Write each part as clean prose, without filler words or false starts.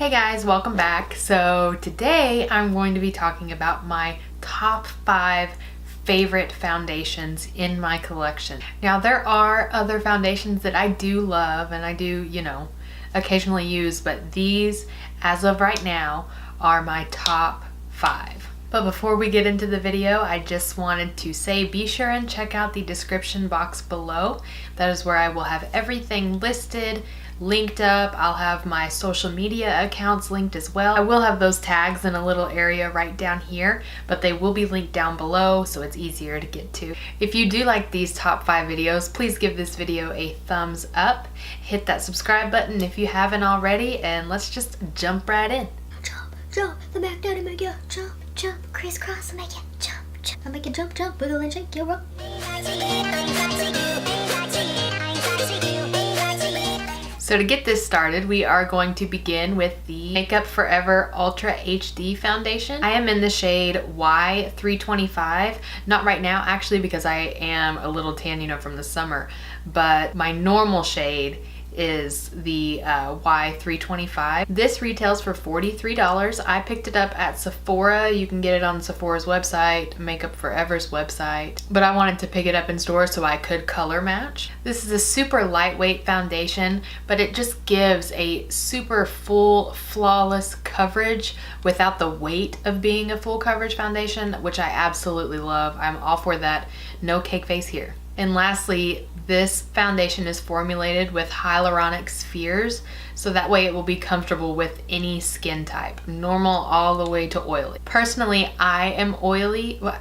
Hey guys, welcome back. So today I'm going to be talking about my top 5 favorite foundations in my collection. Now there are other foundations that I do love and I do, occasionally use, but these, as of right now, are my top 5. But before we get into the video, I just wanted to say be sure and check out the description box below. That is where I will have everything listed, linked up. I'll have my social media accounts linked as well. I will have those tags in a little area right down here, but they will be linked down below so it's easier to get to. If you do like these top 5 videos, please give this video a thumbs up. Hit that subscribe button if you haven't already, and let's just jump right in. Jump, the back down and make you jump, jump, crisscross and make you jump, jump. I make you jump, jump, wiggle and shake your rope. So to get this started, we are going to begin with the Makeup Forever Ultra HD Foundation. I am in the shade Y325. Not right now, actually, because I am a little tan, from the summer. But my normal shade is the Y325. This retails for $43. I picked it up at Sephora. You can get it on Sephora's website, Makeup Forever's website, but I wanted to pick it up in store so I could color match. This is a super lightweight foundation, but it just gives a super full, flawless coverage without the weight of being a full coverage foundation, which I absolutely love. I'm all for that. No cake face here. And lastly, this foundation is formulated with hyaluronic spheres, so that way it will be comfortable with any skin type, normal all the way to oily. Personally, I am oily. Well,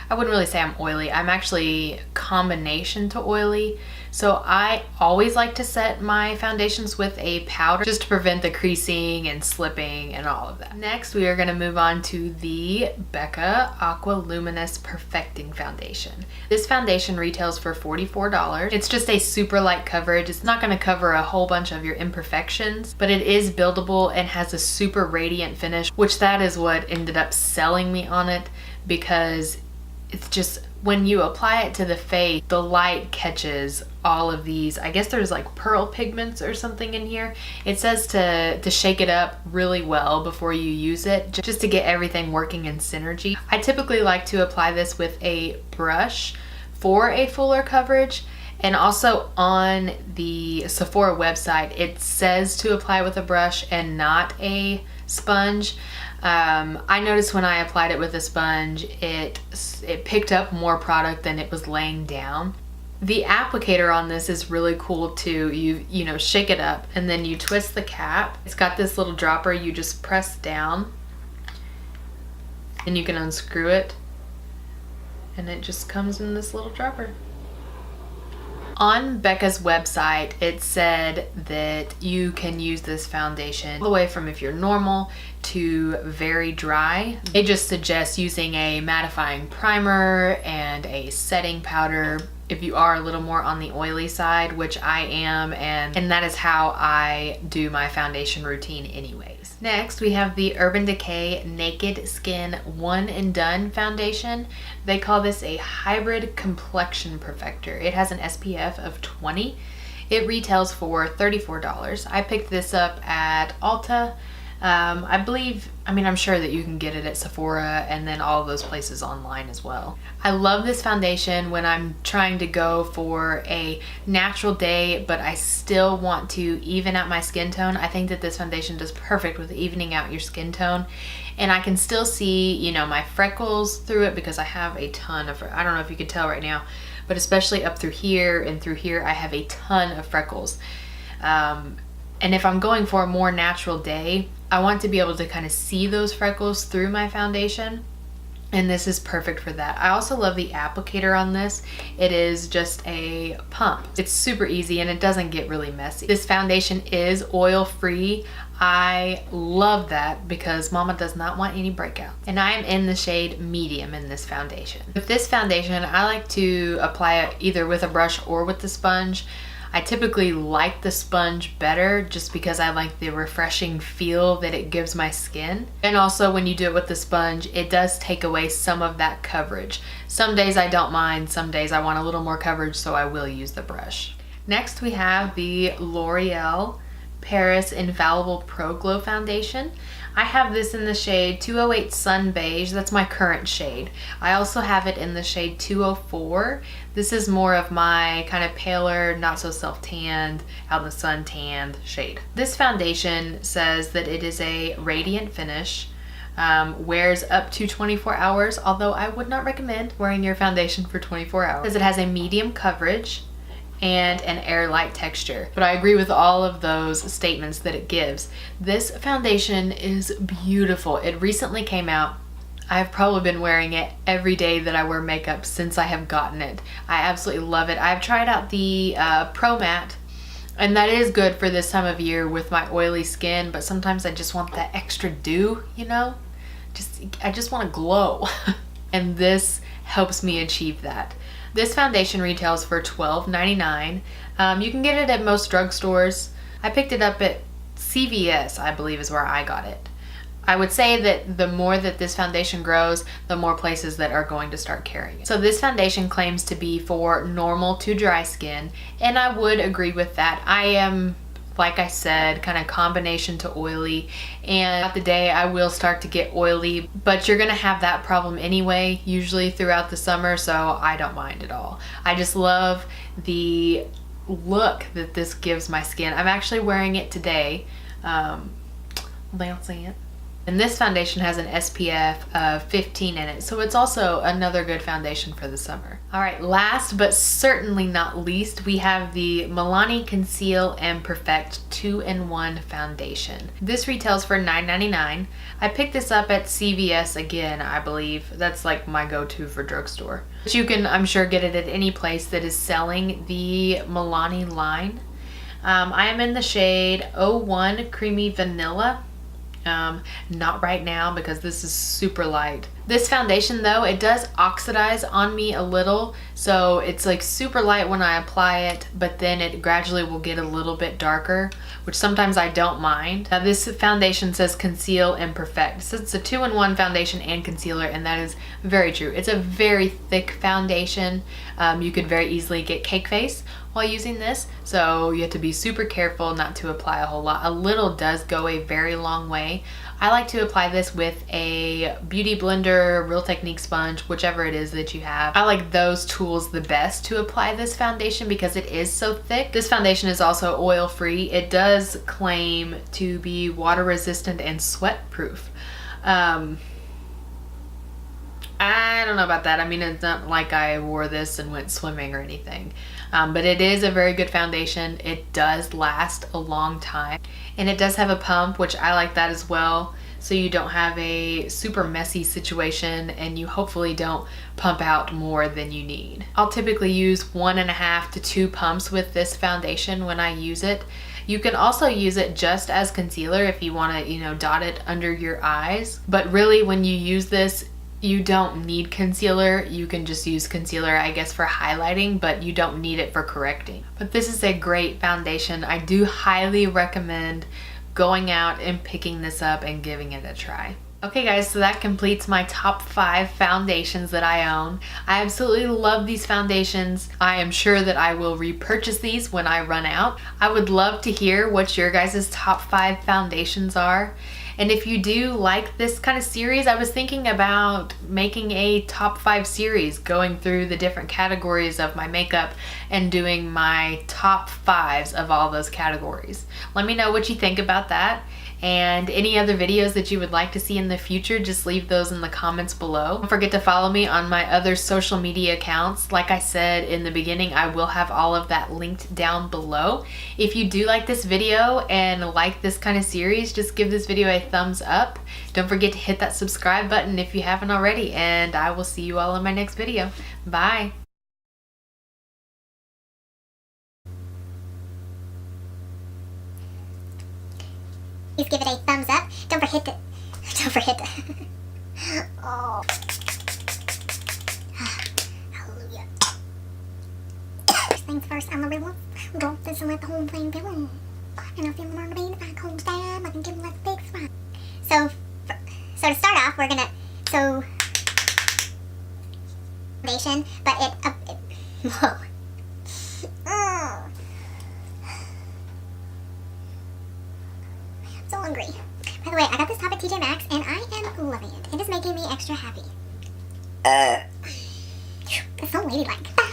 I wouldn't really say I'm oily. I'm actually combination to oily. So I always like to set my foundations with a powder just to prevent the creasing and slipping and all of that. Next, we are going to move on to the Becca Aqua Luminous Perfecting Foundation. This foundation retails for $44. It's just a super light coverage. It's not going to cover a whole bunch of your imperfections, but it is buildable and has a super radiant finish, which that is what ended up selling me on it, because it's just, when you apply it to the face, the light catches all of these. I guess there's like pearl pigments or something in here. It says to shake it up really well before you use it, just to get everything working in synergy. I typically like to apply this with a brush for a fuller coverage. And also on the Sephora website, it says to apply with a brush and not a sponge. I noticed when I applied it with a sponge, it picked up more product than it was laying down. The applicator on this is really cool too. You shake it up and then you twist the cap. It's got this little dropper. You just press down and you can unscrew it, and it just comes in this little dropper. On Becca's website, it said that you can use this foundation all the way from if you're normal to very dry. They just suggest using a mattifying primer and a setting powder if you are a little more on the oily side, which I am, and that is how I do my foundation routine anyways. Next, we have the Urban Decay Naked Skin One and Done Foundation. They call this a hybrid complexion perfector. It has an SPF of 20. It retails for $34. I picked this up at Ulta. I'm sure that you can get it at Sephora and then all of those places online as well. I love this foundation when I'm trying to go for a natural day, but I still want to even out my skin tone. I think that this foundation does perfect with evening out your skin tone. And I can still see, my freckles through it because I have a ton of, I don't know if you can tell right now, but especially up through here and through here, I have a ton of freckles. And if I'm going for a more natural day, I want to be able to kind of see those freckles through my foundation, and this is perfect for that. I also love the applicator on this. It is just a pump. It's super easy and it doesn't get really messy. This foundation is oil free. I love that because mama does not want any breakouts. And I am in the shade medium in this foundation. With this foundation, I like to apply it either with a brush or with the sponge. I typically like the sponge better just because I like the refreshing feel that it gives my skin. And also when you do it with the sponge, it does take away some of that coverage. Some days I don't mind, some days I want a little more coverage, so I will use the brush. Next we have the L'Oreal Paris Infallible Pro Glow Foundation. I have this in the shade 208 Sun Beige. That's my current shade. I also have it in the shade 204. This is more of my kind of paler, not so self-tanned, out in the sun tanned shade. This foundation says that it is a radiant finish, wears up to 24 hours, although I would not recommend wearing your foundation for 24 hours. It says it has a medium coverage and an air-light texture. But I agree with all of those statements that it gives. This foundation is beautiful. It recently came out. I've probably been wearing it every day that I wear makeup since I have gotten it. I absolutely love it. I've tried out the Pro Matte, and that is good for this time of year with my oily skin, but sometimes I just want that extra dew, you know? I just want to glow. And this helps me achieve that. This foundation retails for $12.99. You can get it at most drugstores. I picked it up at CVS, I believe is where I got it. I would say that the more that this foundation grows, the more places that are going to start carrying it. So this foundation claims to be for normal to dry skin, and I would agree with that. I am, like I said, kind of combination to oily, and throughout the day I will start to get oily, but you're gonna have that problem anyway, usually throughout the summer, so I don't mind at all. I just love the look that this gives my skin. I'm actually wearing it today, lancing it. And this foundation has an SPF of 15 in it, so it's also another good foundation for the summer. All right, last but certainly not least, we have the Milani Conceal and Perfect 2-in-1 foundation. This retails for $9.99. I picked this up at CVS again, I believe. That's like my go-to for drugstore. But you can, I'm sure, get it at any place that is selling the Milani line. I am in the shade 01 Creamy Vanilla. Not right now because this is super light. This foundation though, it does oxidize on me a little, so it's like super light when I apply it, but then it gradually will get a little bit darker, which sometimes I don't mind. Now this foundation says Conceal and Perfect. So it's a 2-in-1 foundation and concealer, and that is very true. It's a very thick foundation. You could very easily get cake face while using this, so you have to be super careful not to apply a whole lot. A little does go a very long way. I like to apply this with a beauty blender, Real Technique sponge, whichever it is that you have. I like those tools the best to apply this foundation because it is so thick. This foundation is also oil free. It does claim to be water resistant and sweat proof. I don't know about that. I mean, it's not like I wore this and went swimming or anything. But it is a very good foundation. It does last a long time. And it does have a pump, which I like that as well. So you don't have a super messy situation and you hopefully don't pump out more than you need. I'll typically use 1.5 to 2 pumps with this foundation when I use it. You can also use it just as concealer if you want to, you know, dot it under your eyes. But really when you use this, you don't need concealer. You can just use concealer, I guess, for highlighting, but you don't need it for correcting. But this is a great foundation. I do highly recommend going out and picking this up and giving it a try. Okay guys, so that completes my top 5 foundations that I own. I absolutely love these foundations. I am sure that I will repurchase these when I run out. I would love to hear what your guys' top 5 foundations are. And if you do like this kind of series, I was thinking about making a top 5 series, going through the different categories of my makeup and doing my top 5s of all those categories. Let me know what you think about that. And any other videos that you would like to see in the future, just leave those in the comments below. Don't forget to follow me on my other social media accounts. Like I said in the beginning, I will have all of that linked down below. If you do like this video and like this kind of series, just give this video a thumbs up. Don't forget to hit that subscribe button if you haven't already, and I will see you all in my next video. Bye. Please give it a thumbs up. Don't forget to oh. Hallelujah. First things first, I'm a rebel. Drop this and let the whole thing fill in. And I'll feel the marmalade if I calm down. I can give them like a big smile. So to start off, we're gonna foundation, but whoa. hungry. By the way, I got this top at TJ Maxx and I am loving it. It is making me extra happy. It's so ladylike.